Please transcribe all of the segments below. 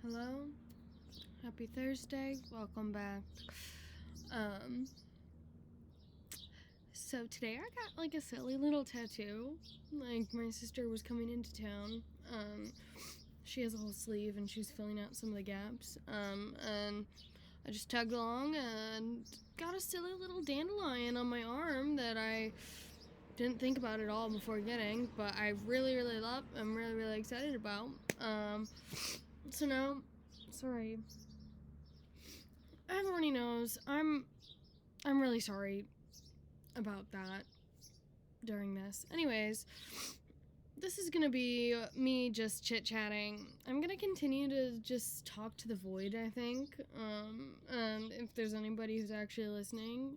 Hello, happy Thursday, welcome back. So today I got like a silly little tattoo. Like my sister was coming into town. She has a whole sleeve and she's filling out some of the gaps. And I just tagged along and got a silly little dandelion on my arm that I didn't think about at all before getting, but I really love. I'm really excited about. So now, sorry. Everyone already knows I'm really sorry about that during this. Anyways, this is gonna be me just chit-chatting. I'm gonna continue to just talk to the void, I think. And if there's anybody who's actually listening,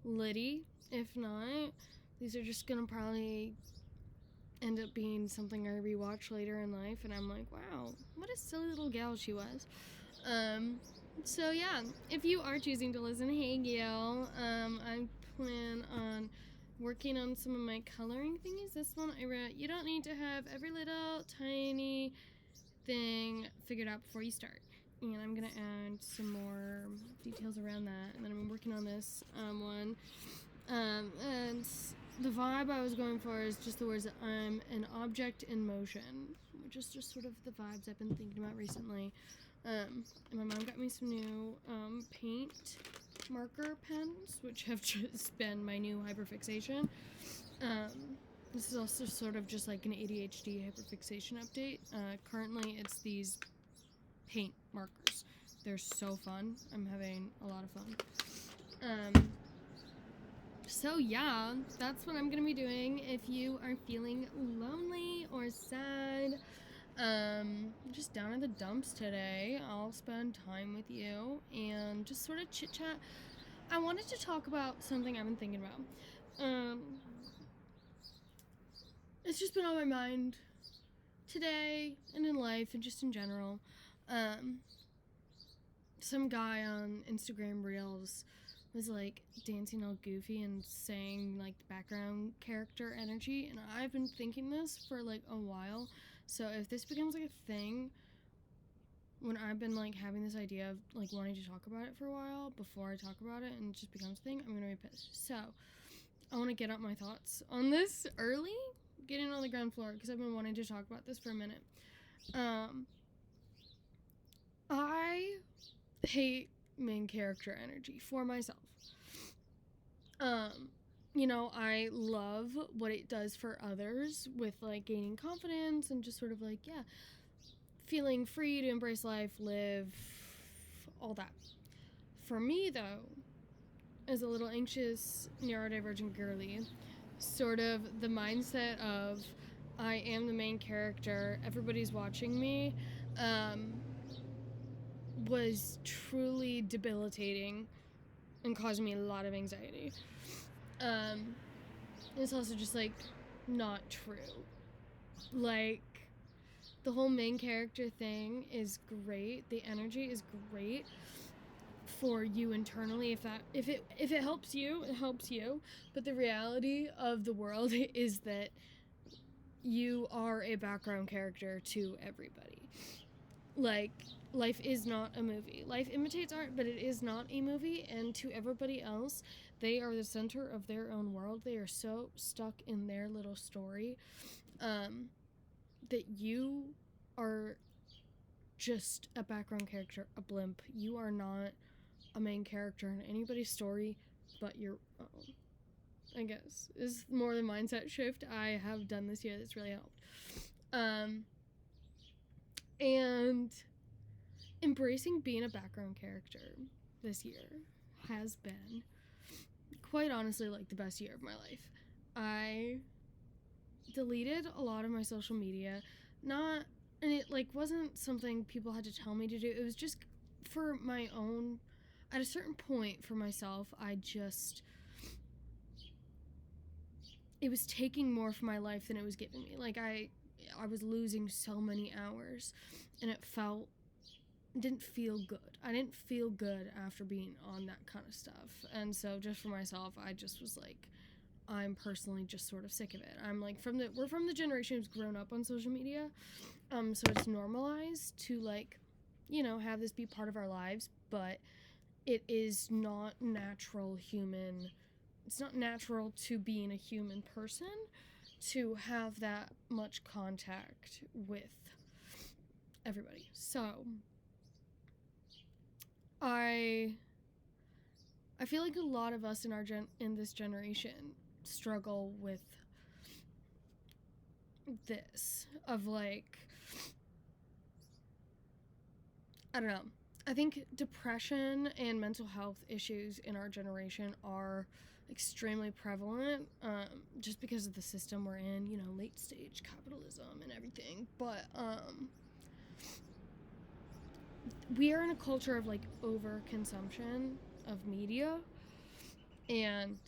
Liddy. If not, these are just gonna probably end up being something I rewatch later in life, and I'm like, wow, what a silly little gal she was. So yeah, if you are choosing to listen, hey Gail, I plan on working on some of my coloring thingies. This one I wrote, you don't need to have every little tiny thing figured out before you start. And I'm gonna add some more details around that, and then I'm working on this one. And the vibe I was going for is just the words that I'm an object in motion, which is just sort of the vibes I've been thinking about recently. And my mom got me some new paint marker pens, which have just been my new hyperfixation. This is also sort of just like an ADHD hyperfixation update. Currently, it's these paint markers. They're so fun. I'm having a lot of fun. So yeah, that's what I'm gonna be doing. If you are feeling lonely or sad, just down in the dumps today, I'll spend time with you and just sort of chit chat. I wanted to talk about something I've been thinking about. It's just been on my mind today and in life and just in general. Some guy on Instagram Reels was like dancing all goofy and saying like the background character energy, and I've been thinking this for like a while. So if this becomes like a thing, when I've been like having this idea of like wanting to talk about it for a while before I talk about it and it just becomes a thing, I'm gonna be pissed. So I want to get out my thoughts on this early, getting on the ground floor, because I've been wanting to talk about this for a minute. I hate main character energy for myself. I love what it does for others with like gaining confidence and just sort of like, yeah, feeling free to embrace life, live, all that. For me though, as a little anxious neurodivergent girly, sort of the mindset of I am the main character, everybody's watching me, was truly debilitating and caused me a lot of anxiety. It's also just like not true. Like the whole main character thing is great. The energy is great for you internally. If it helps you, it helps you. But the reality of the world is that you are a background character to everybody. Like, life is not a movie. Life imitates art, but it is not a movie, and to everybody else, they are the center of their own world. They are so stuck in their little story, that you are just a background character, a blimp. You are not a main character in anybody's story but your own, I guess, is more the mindset shift I have done this year that's really helped. And embracing being a background character this year has been, quite honestly, like the best year of my life. I deleted a lot of my social media, and it like wasn't something people had to tell me to do. It was just for my own, at a certain point for myself, it was taking more from my life than it was giving me. Like I was losing so many hours, and it didn't feel good. I didn't feel good after being on that kind of stuff. And so just for myself, I just was like, I'm personally just sort of sick of it. I'm like, we're from the generation who's grown up on social media, So it's normalized to, like, have this be part of our lives, but it is not natural human. It's not natural to being a human person to have that much contact with everybody. So I feel like a lot of us in this generation struggle with this of, like, I don't know. I think depression and mental health issues in our generation are extremely prevalent, just because of the system we're in, late stage capitalism and everything. But we are in a culture of, like, overconsumption of media, and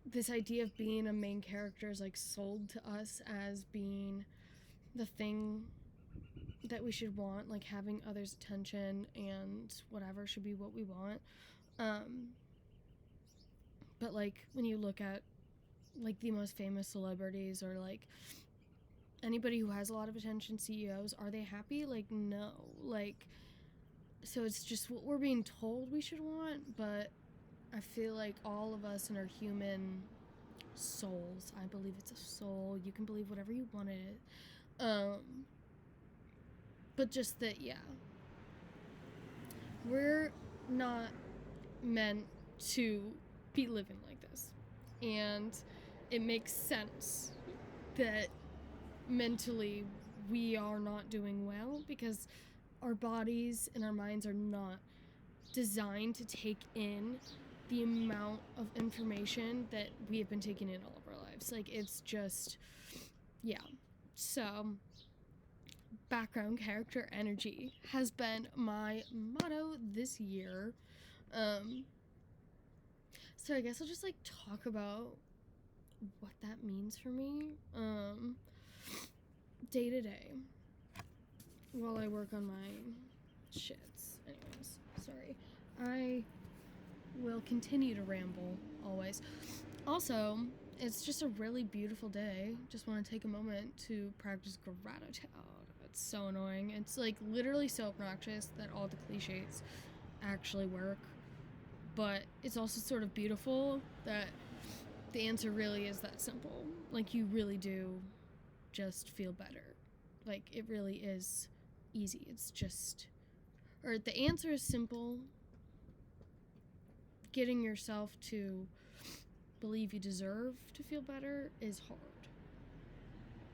this idea of being a main character is, like, sold to us as being the thing that we should want, like having others' attention and whatever should be what we want. But, like, when you look at, like, the most famous celebrities, or, like, anybody who has a lot of attention, CEOs, are they happy? Like, no. Like, so it's just what we're being told we should want, but I feel like all of us in our human souls, I believe it's a soul, you can believe whatever you want in it, but just that, yeah, we're not meant to be living like this. And it makes sense that mentally we are not doing well, because our bodies and our minds are not designed to take in the amount of information that we have been taking in all of our lives. Like, it's just, yeah. So background character energy has been my motto this year. So I guess I'll just, like, talk about what that means for me day to day while I work on my shits. Anyways, sorry. I will continue to ramble always. Also, it's just a really beautiful day. Just want to take a moment to practice gratitude. It's so annoying. It's, like, literally so obnoxious that all the cliches actually work. But it's also sort of beautiful that the answer really is that simple. Like, you really do just feel better. Like, it really is easy. It's just, or the answer is simple. Getting yourself to believe you deserve to feel better is hard.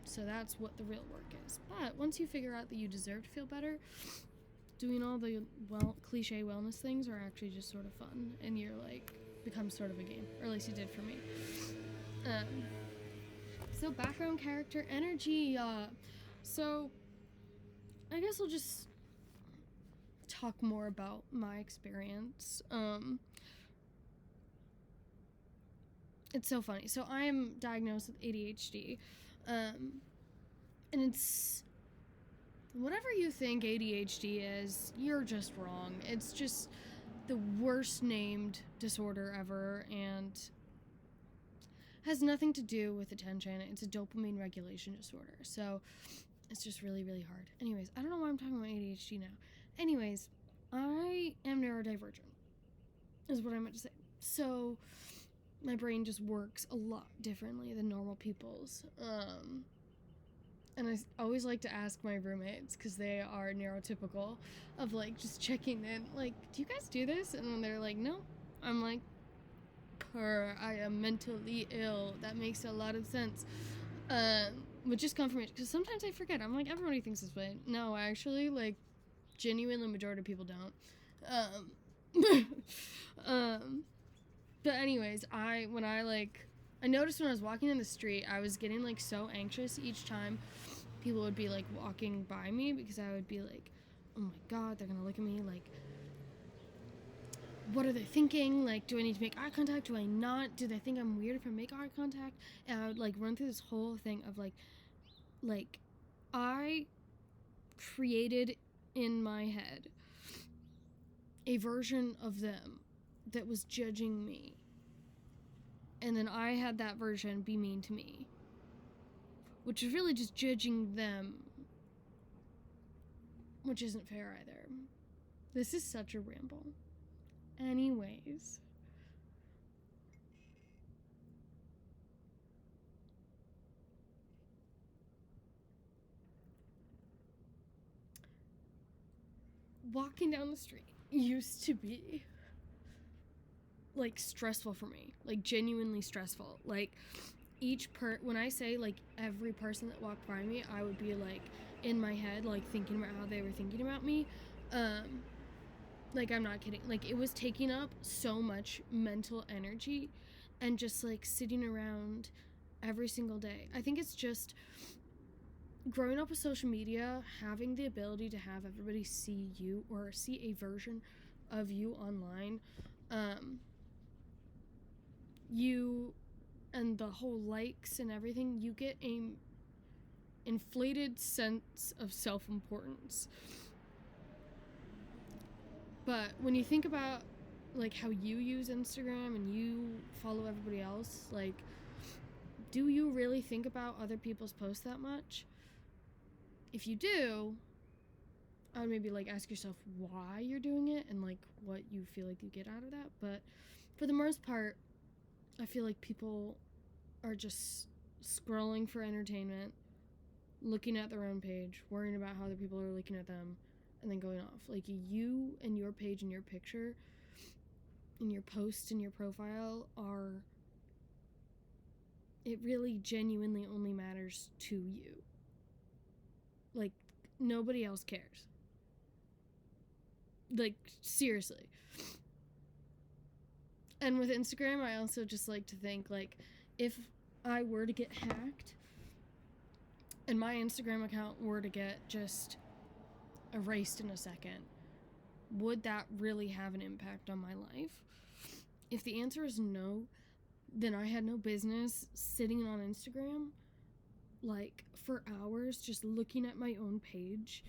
So that's what the real work is. But once you figure out that you deserve to feel better, doing all the cliche wellness things are actually just sort of fun, and you're, like, becomes sort of a game, or at least it did for me. So background character energy. So I guess I'll just talk more about my experience. It's so funny. So I'm diagnosed with ADHD, and it's, whatever you think ADHD is, you're just wrong. It's just the worst named disorder ever, and has nothing to do with attention. It's a dopamine regulation disorder. So it's just really, really hard. Anyways, I don't know why I'm talking about ADHD now. Anyways, I am neurodivergent, is what I meant to say. So my brain just works a lot differently than normal people's. And I always like to ask my roommates, because they are neurotypical, of, like, just checking in, like, do you guys do this? And when they're like, no, I'm like, I am mentally ill. That makes a lot of sense. Which is confirmation, because sometimes I forget. I'm like, everybody thinks this way. No, actually, like, genuinely, majority of people don't. But anyways, I noticed when I was walking in the street, I was getting, like, so anxious each time people would be, like, walking by me, because I would be like, oh my god, they're gonna look at me, like, what are they thinking? Like, do I need to make eye contact? Do I not? Do they think I'm weird if I make eye contact? And I would, like, run through this whole thing of, like, I created in my head a version of them that was judging me. And then I had that version be mean to me. which is really just judging them, which isn't fair either. This is such a ramble. Anyways. Walking down the street used to be, like, stressful for me. Like, genuinely stressful. Like, when I say, like, every person that walked by me, I would be, like, in my head, like, thinking about how they were thinking about me. Like, I'm not kidding. Like, it was taking up so much mental energy and just, like, sitting around every single day. I think it's just growing up with social media, having the ability to have everybody see you or see a version of you online, you and the whole likes and everything, you get a inflated sense of self-importance. But when you think about, like, how you use Instagram and you follow everybody else, like, do you really think about other people's posts that much? If you do, I would maybe, like, ask yourself why you're doing it and, like, what you feel like you get out of that. But for the most part, I feel like people are just scrolling for entertainment, looking at their own page, worrying about how other people are looking at them, and then going off. Like, you and your page and your picture and your post and your profile it really genuinely only matters to you. Like, nobody else cares. Like, seriously. And with Instagram, I also just like to think, like, if I were to get hacked and my Instagram account were to get just erased in a second, would that really have an impact on my life? If the answer is no, then I had no business sitting on Instagram, like, for hours just looking at my own page,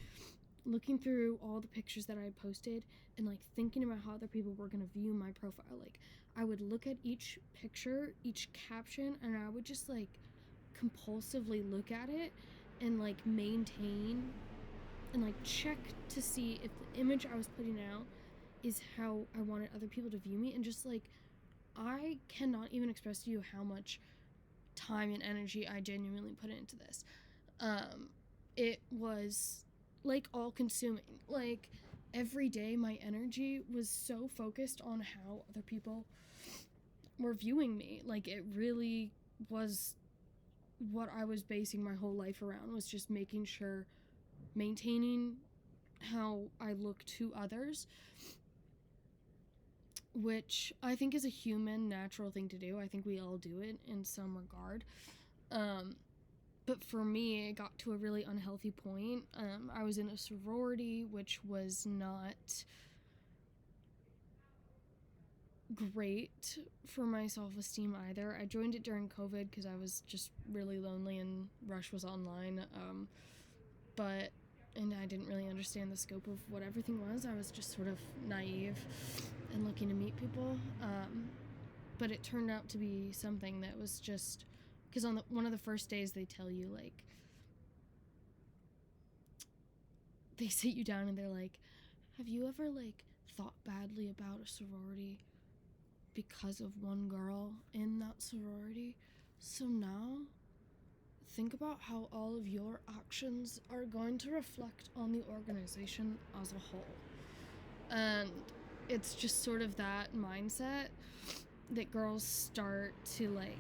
looking through all the pictures that I had posted and, like, thinking about how other people were going to view my profile. Like, I would look at each picture, each caption, and I would just, like, compulsively look at it and, like, maintain and, like, check to see if the image I was putting out is how I wanted other people to view me. And just, like, I cannot even express to you how much time and energy I genuinely put into this. It was, like, all-consuming. Like, every day my energy was so focused on how other people were viewing me. Like, it really was what I was basing my whole life around, was just making sure, maintaining how I look to others, which I think is a human, natural thing to do. I think we all do it in some regard. But for me, it got to a really unhealthy point. I was in a sorority, which was not great for my self-esteem either. I joined it during COVID because I was just really lonely and Rush was online. And I didn't really understand the scope of what everything was. I was just sort of naive and looking to meet people. But it turned out to be something that was just, because on one of the first days they tell you, like, they sit you down and they're like, have you ever, like, thought badly about a sorority because of one girl in that sorority? So now think about how all of your actions are going to reflect on the organization as a whole. And it's just sort of that mindset that girls start to, like,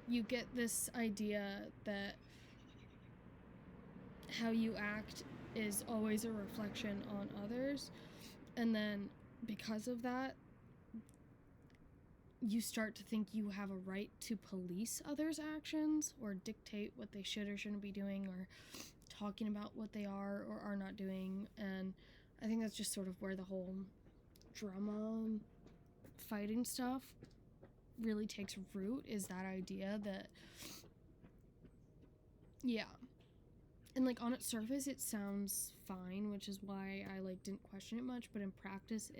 you get this idea that how you act is always a reflection on others, and then because of that, you start to think you have a right to police others' actions or dictate what they should or shouldn't be doing, or talking about what they are or are not doing. And I think that's just sort of where the whole drama fighting stuff really takes root, is that idea that, yeah. And, like, on its surface, it sounds fine, which is why I, like, didn't question it much, but in practice,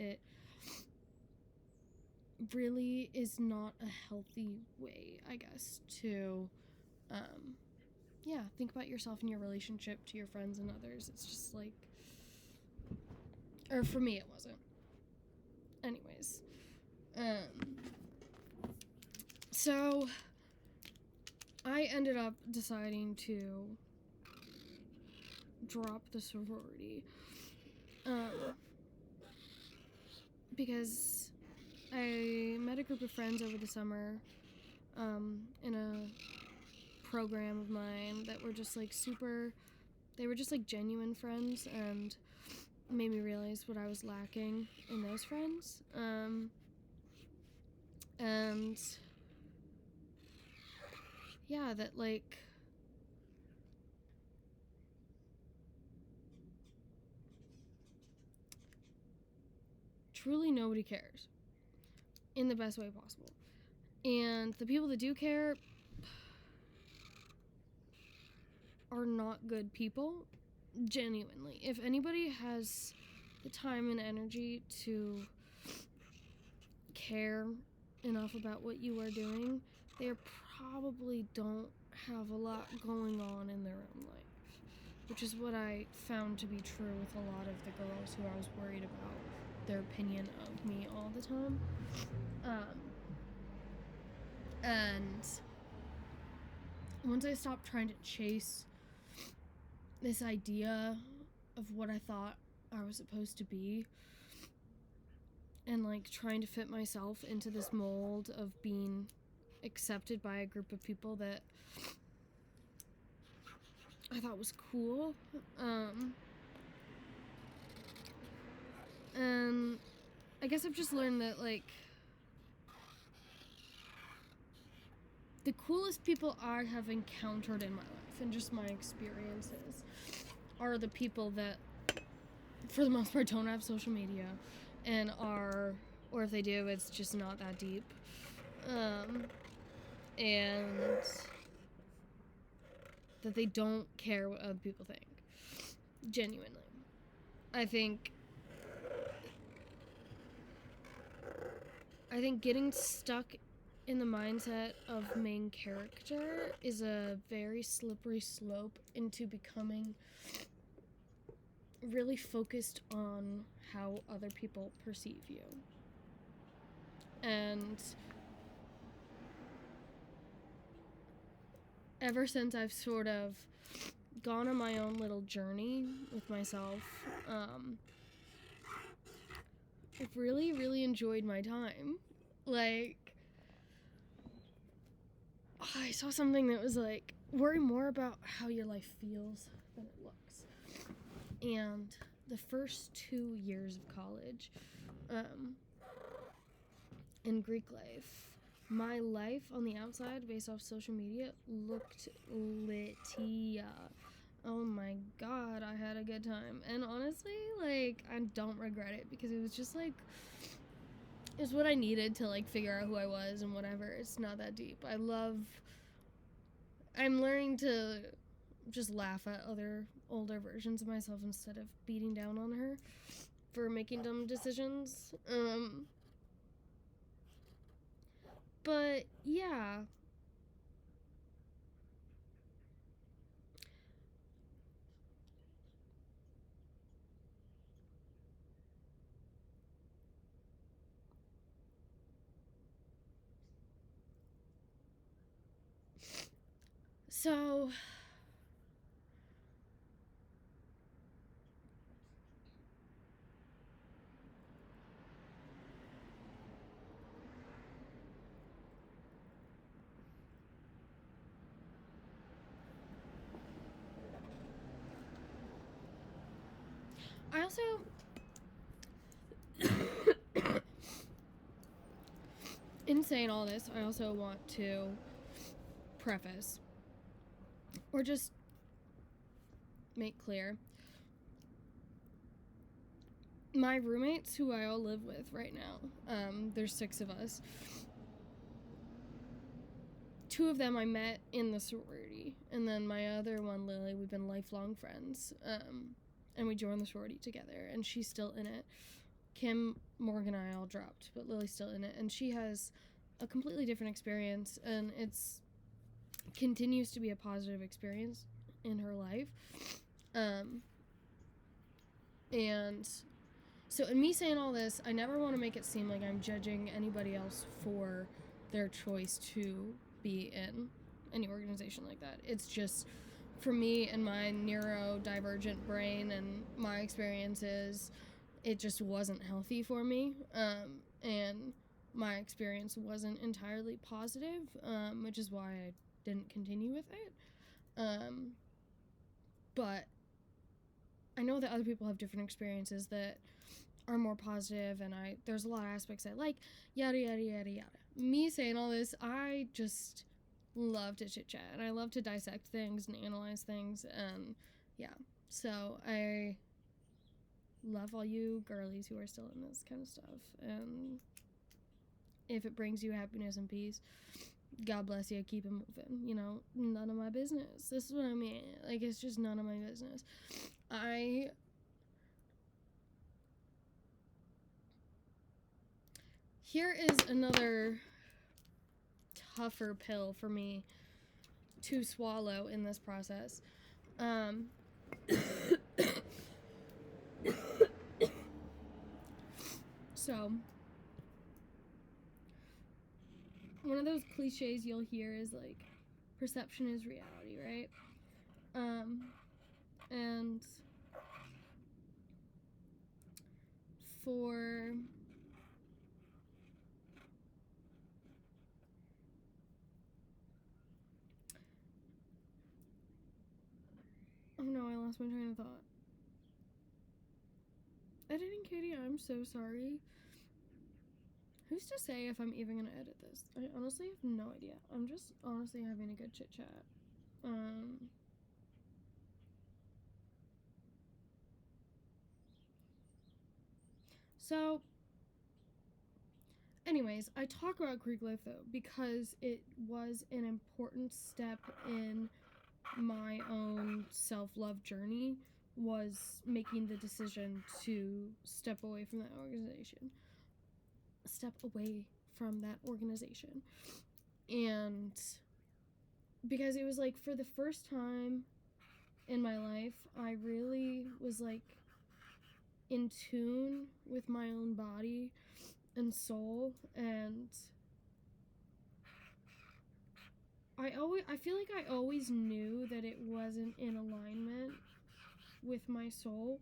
really is not a healthy way, I guess, to, think about yourself and your relationship to your friends and others. It's just like, or for me, it wasn't. Anyways, so I ended up deciding to drop the sorority, because I met a group of friends over the summer, in a program of mine that were just like they were just like genuine friends, and made me realize what I was lacking in those friends. And yeah, that like truly nobody cares in the best way possible. And the people that do care are not good people, genuinely. If anybody has the time and energy to care enough about what you are doing, they probably don't have a lot going on in their own life, which is what I found to be true with a lot of the girls who I was worried about their opinion of me all the time. And once I stopped trying to chase this idea of what I thought I was supposed to be, and like trying to fit myself into this mold of being accepted by a group of people that I thought was cool, and I guess I've just learned that like the coolest people I have encountered in my life and just my experiences are the people that for the most part don't have social media and are, or if they do, it's just not that deep, and that they don't care what other people think, genuinely. I think getting stuck in the mindset of main character is a very slippery slope into becoming really focused on how other people perceive you. And ever since I've sort of gone on my own little journey with myself, I've really, really enjoyed my time. Like, I saw something that was like, worry more about how your life feels than it looks. And the first 2 years of college, in Greek life, my life on the outside, based off social media, looked litty. Oh my god, I had a good time. And honestly, like, I don't regret it because it was just like, it was what I needed to like figure out who I was and whatever. It's not that deep. I'm learning to just laugh at other older versions of myself instead of beating down on her for making dumb decisions. But yeah. So I also in saying all this, I also want to preface or just make clear my roommates who I all live with right now, there's 6 of us. 2 of them I met in the sorority, and then my other one, Lily, we've been lifelong friends, and we joined the sorority together, and she's still in it. Kim, Morgan, and I all dropped, but Lily's still in it, and she has a completely different experience, and it's continues to be a positive experience in her life. And so in me saying all this, I never want to make it seem like I'm judging anybody else for their choice to be in any organization like that. It's just, for me and my neurodivergent brain and my experiences, it just wasn't healthy for me. And my experience wasn't entirely positive, which is why I didn't continue with it. But I know that other people have different experiences that are more positive, and there's a lot of aspects I like, yada, yada, yada, yada. Me saying all this, I just love to chit-chat, and I love to dissect things and analyze things, and yeah. So I love all you girlies who are still in this kind of stuff, and if it brings you happiness and peace, God bless you, keep it moving. You know, none of my business. This is what I mean. Like, it's just none of my business. Here is another tougher pill for me to swallow in this process. So, one of those cliches you'll hear is like, perception is reality, right? And for oh no, I lost my train of thought. Editing Katie, I'm so sorry. Who's to say if I'm even gonna edit this? I honestly have no idea. I'm just honestly having a good chit chat. So, anyways, I talk about Greek life though because it was an important step in my own self-love journey, was making the decision to step away from that organization. And because it was like, for the first time in my life, I really was like in tune with my own body and soul, and I feel like I always knew that it wasn't in alignment with my soul.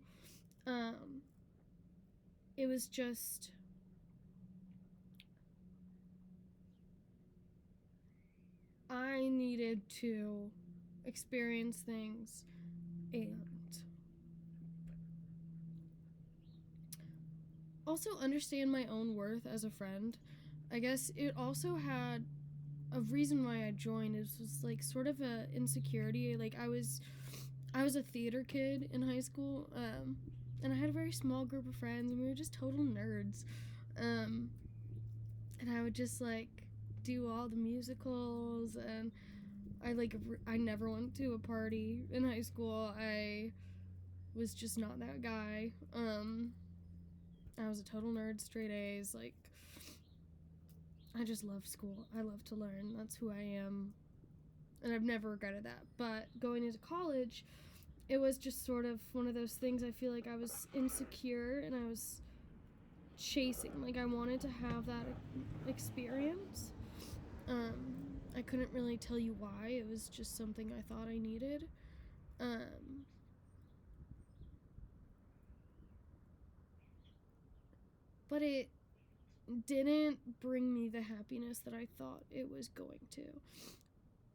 It was just, I needed to experience things and also understand my own worth as a friend. I guess it also had a reason why I joined. It was like sort of a insecurity. Like, I was a theater kid in high school, and I had a very small group of friends, and we were just total nerds. And I would just like do all the musicals, and I never went to a party in high school. I was just not that guy. I was a total nerd, straight A's. Like, I just love school. I love to learn. That's who I am. And I've never regretted that. But going into college, it was just sort of one of those things. I feel like I was insecure and I was chasing. Like, I wanted to have that experience. I couldn't really tell you why. It was just something I thought I needed. But it didn't bring me the happiness that I thought it was going to.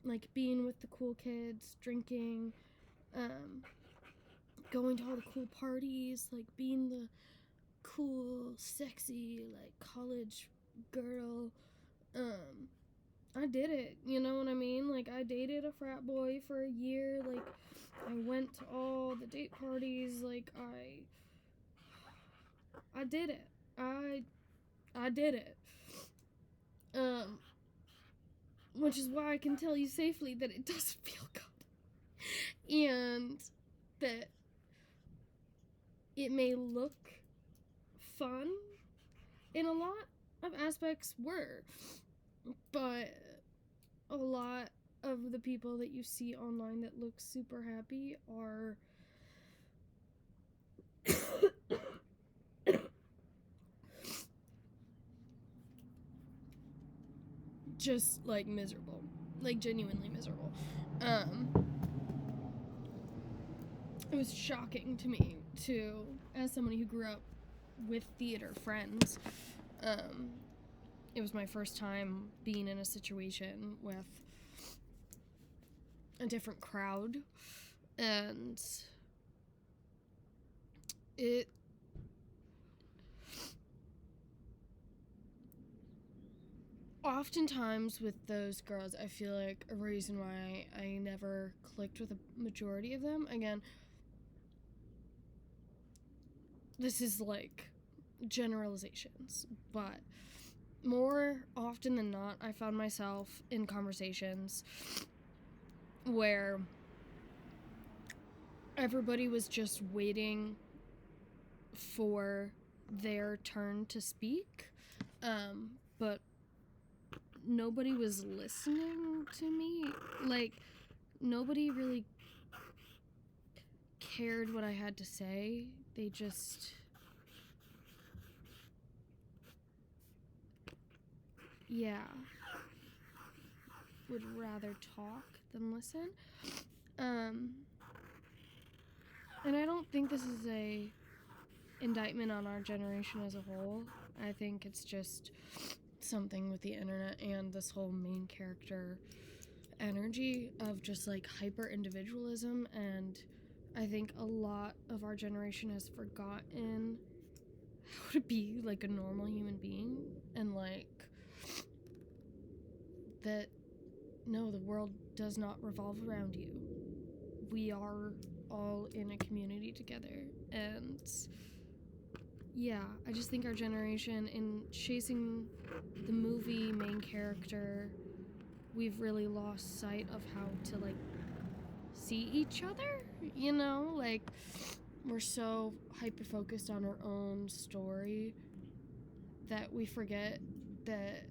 Like, being with the cool kids, drinking, going to all the cool parties, like being the cool, sexy, like college girl. I did it, you know what I mean? Like, I dated a frat boy for a year. Like, I went to all the date parties. Like, I did it. I did it. Which is why I can tell you safely that it doesn't feel good. And that it may look fun. In a lot of aspects were. But a lot of the people that you see online that look super happy are just like miserable, like genuinely miserable. It was shocking to me to, as somebody who grew up with theater friends, it was my first time being in a situation with a different crowd, and it oftentimes with those girls, I feel like a reason why I never clicked with a majority of them, again, this is like generalizations, but more often than not, I found myself in conversations where everybody was just waiting for their turn to speak, but nobody was listening to me. Like, nobody really cared what I had to say. They just... yeah. Would rather talk than listen. And I don't think this is a indictment on our generation as a whole. I think it's just something with the internet and this whole main character energy of just like hyper individualism, and I think a lot of our generation has forgotten how to be like a normal human being, and like that no, the world does not revolve around you. We are all in a community together, and yeah, I just think our generation, in chasing the movie main character, we've really lost sight of how to like see each other, you know? Like, we're so hyper focused on our own story that we forget that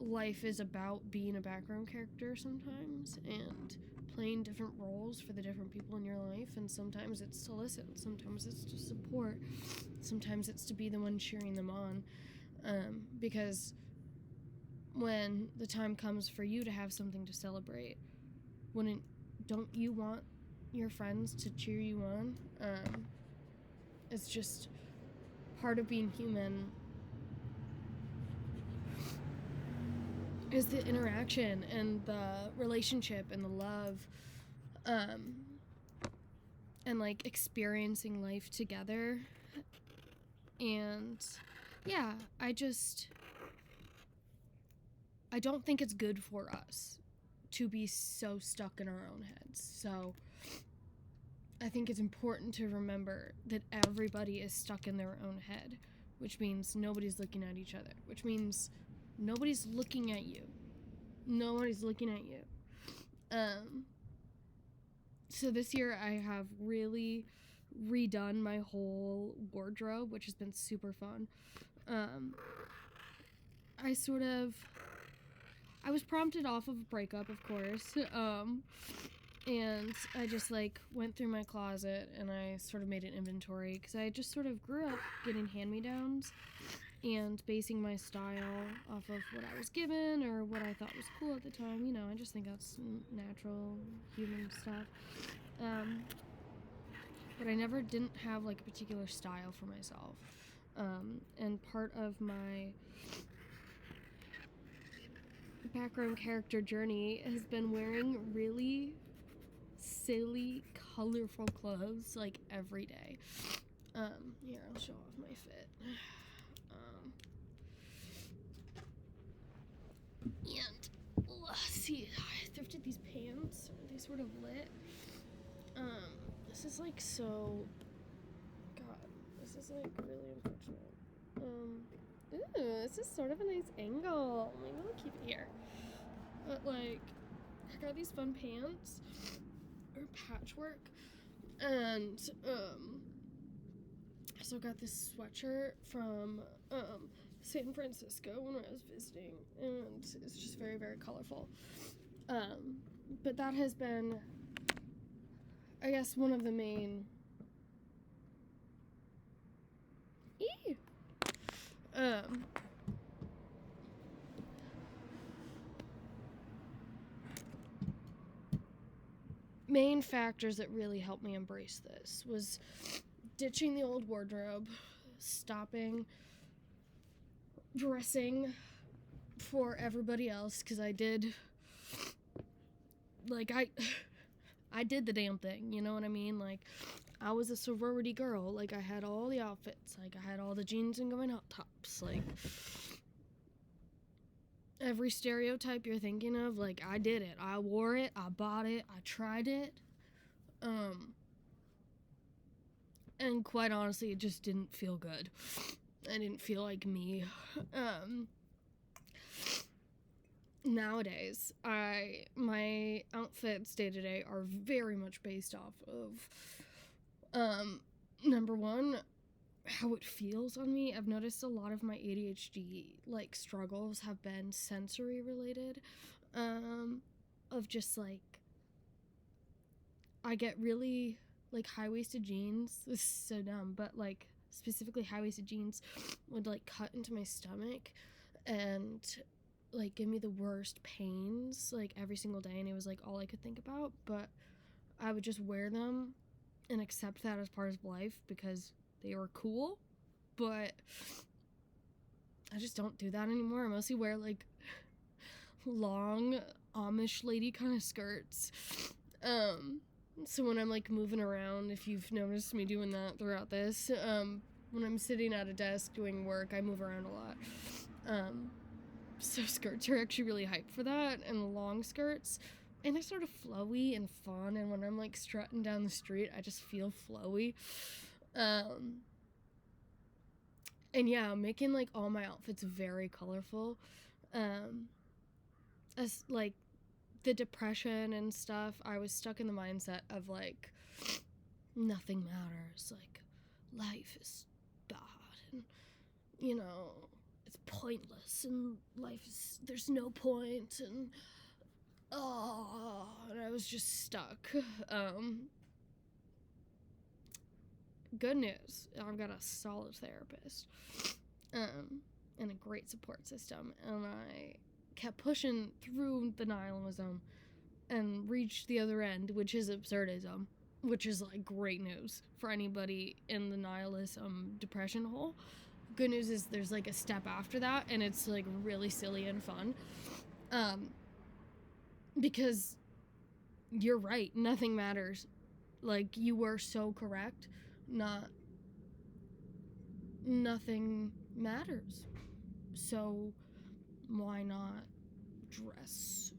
life is about being a background character sometimes and playing different roles for the different people in your life. And sometimes it's to listen, sometimes it's to support, sometimes it's to be the one cheering them on, because when the time comes for you to have something to celebrate, don't you want your friends to cheer you on? It's just part of being human is the interaction and the relationship and the love, and like experiencing life together. And yeah, I don't think it's good for us to be so stuck in our own heads. So I think it's important to remember that everybody is stuck in their own head, which means nobody's looking at each other, which means nobody's looking at you. Nobody's looking at you. So this year I have really redone my whole wardrobe, which has been super fun. I was prompted off of a breakup, of course, and I just like went through my closet and I sort of made an inventory, because I just sort of grew up getting hand-me-downs and basing my style off of what I was given or what I thought was cool at the time. You know, I just think that's natural human stuff. But I never didn't have like a particular style for myself. And part of my background character journey has been wearing really silly, colorful clothes like every day. Here, I'll show off my fit. See, I thrifted these pants. They sort of lit. This is like so... God, this is like really unfortunate. Ooh, this is sort of a nice angle. Maybe I'll keep it here. But like, I got these fun pants. Or patchwork. And, So I got this sweatshirt from San Francisco when I was visiting, and it's just very, very colorful. But that has been, I guess, one of the main um main factors that really helped me embrace this was ditching the old wardrobe, stopping dressing for everybody else, because I did, like, I did the damn thing, you know what I mean? Like, I was a sorority girl. Like, I had all the outfits. Like, I had all the jeans and going out tops. Like, every stereotype you're thinking of, like, I did it. I wore it. I bought it. I tried it. And quite honestly, it just didn't feel good. I didn't feel like me. Nowadays, my outfits day to day are very much based off of, number one, how it feels on me. I've noticed a lot of my ADHD, like, struggles have been sensory related, of just, like, I get really, like, high-waisted jeans. This is so dumb, but, like, specifically high-waisted jeans would, like, cut into my stomach and, like, give me the worst pains, like, every single day, and it was, like, all I could think about. But I would just wear them and accept that as part of life because they were cool. But I just don't do that anymore. I mostly wear, like, long Amish lady kind of skirts. So when I'm, like, moving around, if you've noticed me doing that throughout this, when I'm sitting at a desk doing work, I move around a lot. So skirts are actually really hyped for that, and long skirts. And they're sort of flowy and fun, and when I'm, like, strutting down the street, I just feel flowy. And yeah, making, like, all my outfits very colorful. As, like, the depression and stuff, I was stuck in the mindset of, like, nothing matters. Like, life is bad, and, you know, it's pointless, and there's no point, and, and I was just stuck. Good news, I've got a solid therapist, and a great support system, and I kept pushing through the nihilism and reached the other end, which is absurdism, which is, like, great news for anybody in the nihilism depression hole. Good news is there's, like, a step after that, and it's, like, really silly and fun. Because you're right, nothing matters. Like, you were so correct. Nothing matters. So why not dress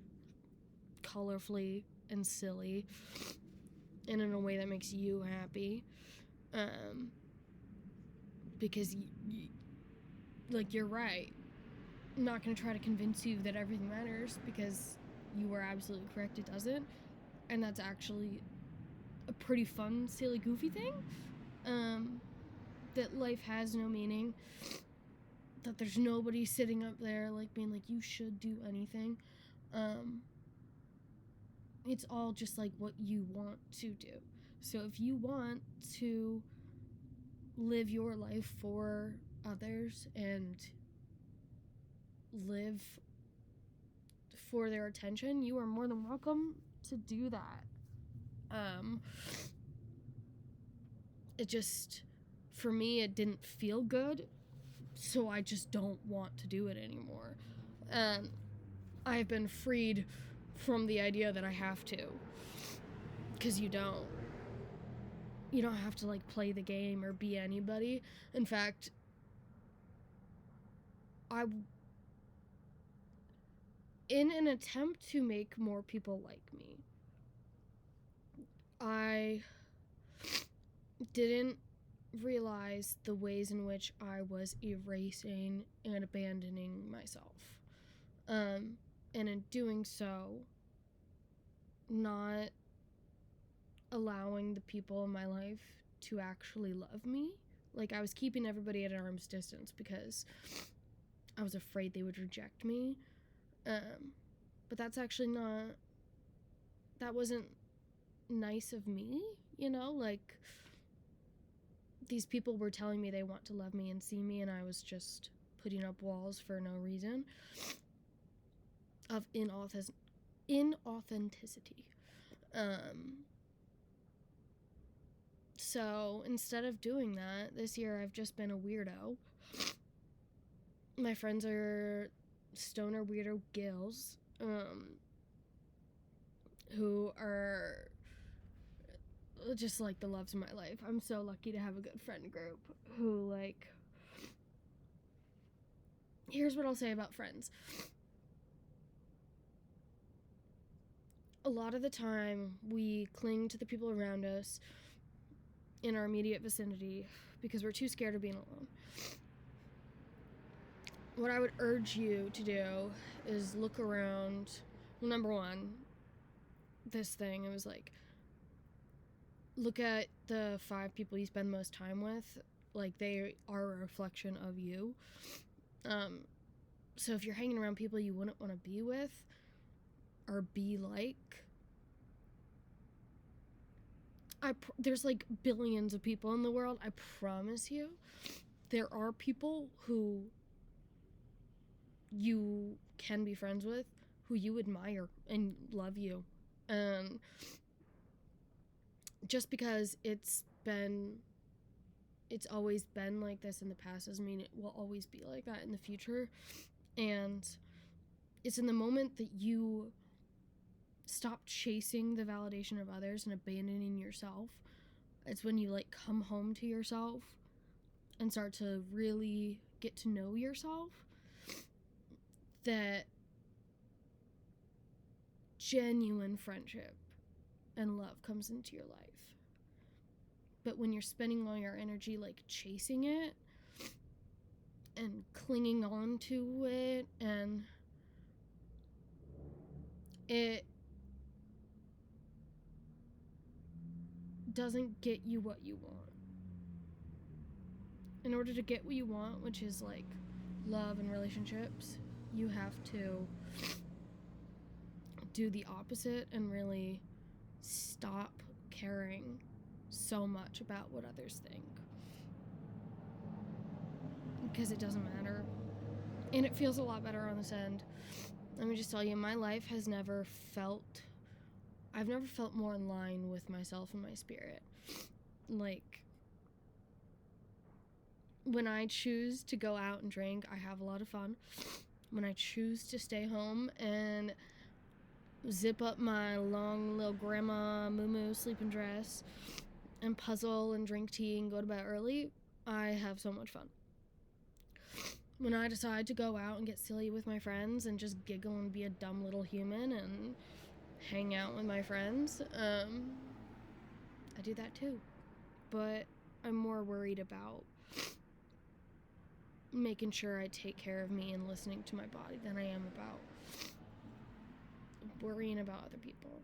colorfully and silly and in a way that makes you happy? Because like, you're right. I'm not going to try to convince you that everything matters, because you were absolutely correct, it doesn't. And that's actually a pretty fun, silly, goofy thing. That life has no meaning. That there's nobody sitting up there, like, being like, you should do anything. It's all just, like, what you want to do. So if you want to live your life for others and live for their attention, you are more than welcome to do that. It just, for me, it didn't feel good, so I just don't want to do it anymore. And I've been freed from the idea that I have to, because you don't have to, like, play the game or be anybody. In fact, in an attempt to make more people like me, I didn't realize the ways in which I was erasing and abandoning myself. And in doing so, not allowing the people in my life to actually love me Like, I was keeping everybody at arm's distance because I was afraid they would reject me. But that's actually not, that wasn't nice of me, you know? Like, these people were telling me they want to love me and see me, and I was just putting up walls for no reason of inauthenticity. So instead of doing that, this year I've just been a weirdo. My friends are stoner weirdo gills, who are just like the loves of my life. I'm so lucky to have a good friend group who, like, here's what I'll say about friends. A lot of the time, we cling to the people around us in our immediate vicinity because we're too scared of being alone. What I would urge you to do is look around. Well, number one, this thing, it was like, look at the 5 people you spend most time with. Like, they are a reflection of you. So if you're hanging around people you wouldn't want to be with or be like, there's like billions of people in the world. I promise you, there are people who you can be friends with, who you admire and love you. Just because it's always been like this in the past doesn't mean it will always be like that in the future. And it's in the moment that you stop chasing the validation of others and abandoning yourself. It's when you, like, come home to yourself and start to really get to know yourself that genuine friendship and love comes into your life. But when you're spending all your energy, like, chasing it and clinging on to it, and it doesn't get you what you want. In order to get what you want, which is, like, love and relationships, you have to do the opposite and really stop caring so much about what others think. Because it doesn't matter. And it feels a lot better on this end. Let me just tell you, my life has never felt... I've never felt more in line with myself and my spirit. Like, when I choose to go out and drink, I have a lot of fun. When I choose to stay home and zip up my long little grandma moo-moo sleeping dress and puzzle and drink tea and go to bed early, I have so much fun. When I decide to go out and get silly with my friends and just giggle and be a dumb little human and hang out with my friends, I do that too. But I'm more worried about making sure I take care of me and listening to my body than I am about worrying about other people.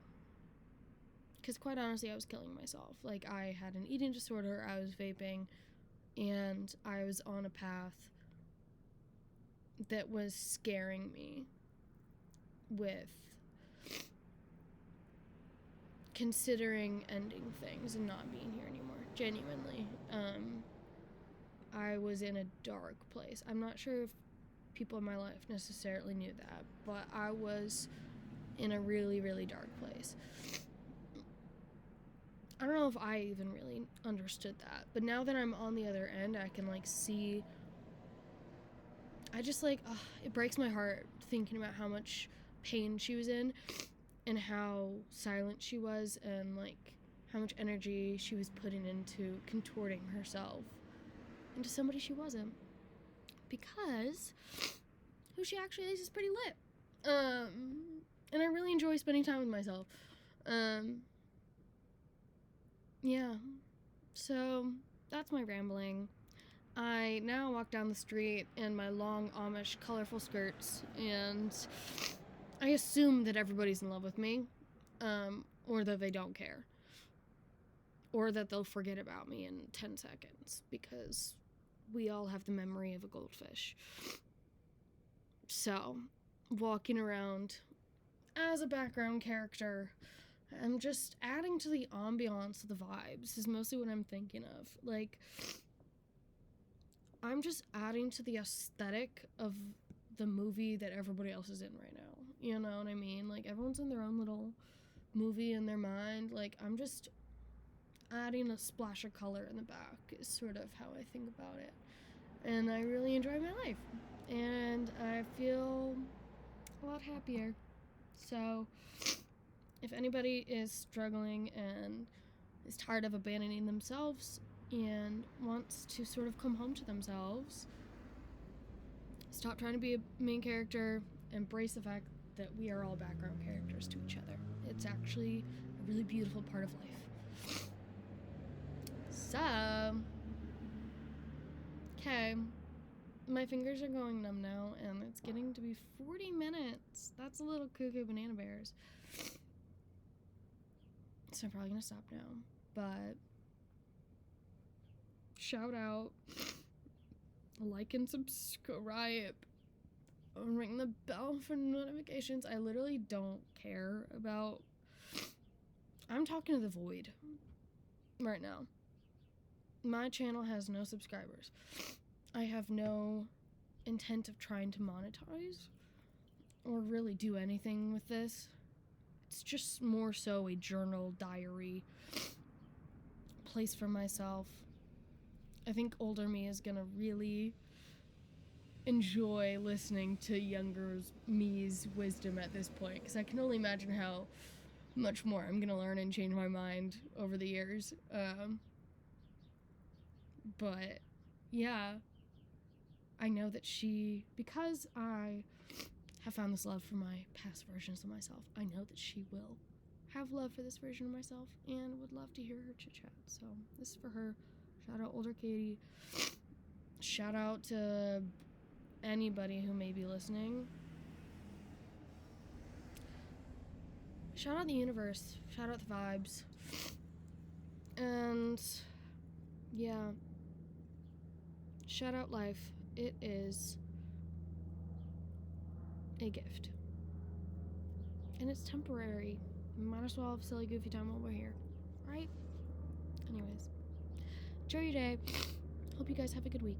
Because quite honestly, I was killing myself. Like, I had an eating disorder, I was vaping, and I was on a path that was scaring me with considering ending things and not being here anymore. Genuinely. I was in a dark place. I'm not sure if people in my life necessarily knew that, but I was in a really, really dark place. I don't know if I even really understood that, but now that I'm on the other end, I can, like, see... I just, like, it breaks my heart thinking about how much pain she was in and how silent she was and, like, how much energy she was putting into contorting herself into somebody she wasn't. Because who she actually is pretty lit. And I really enjoy spending time with myself. Yeah. So, that's my rambling. I now walk down the street in my long Amish colorful skirts, and I assume that everybody's in love with me, or that they don't care. or that they'll forget about me in 10 seconds, because we all have the memory of a goldfish. So, walking around as a background character, I'm just adding to the ambiance of the vibes is mostly what I'm thinking of. Like, I'm just adding to the aesthetic of the movie that everybody else is in right now. You know what I mean? Like, everyone's in their own little movie in their mind. Like, I'm just adding a splash of color in the back is sort of how I think about it. And I really enjoy my life. And I feel a lot happier. So, if anybody is struggling and is tired of abandoning themselves and wants to sort of come home to themselves, stop trying to be a main character, embrace the fact that we are all background characters to each other. It's actually a really beautiful part of life. So, okay, my fingers are going numb now, and it's getting to be 40 minutes. That's a little cuckoo banana bears. So I'm probably gonna stop now, but shout out, like and subscribe, ring the bell for notifications. I literally don't care about, I'm talking to the void right now. My channel has no subscribers. I have no intent of trying to monetize or really do anything with this. It's just more so a journal, diary, place for myself. I think older me is gonna really enjoy listening to younger me's wisdom at this point, because I can only imagine how much more I'm gonna learn and change my mind over the years. But yeah, I know that because I have found this love for my past versions of myself, I know that she will have love for this version of myself and would love to hear her chit chat. So this is for her. Shout out older Katie. Shout out to anybody who may be listening. Shout out the universe. Shout out the vibes. And yeah, shout out life. It is a gift. And it's temporary. Might as well have a silly goofy time while we're here. Right? Anyways. Enjoy your day. Hope you guys have a good week.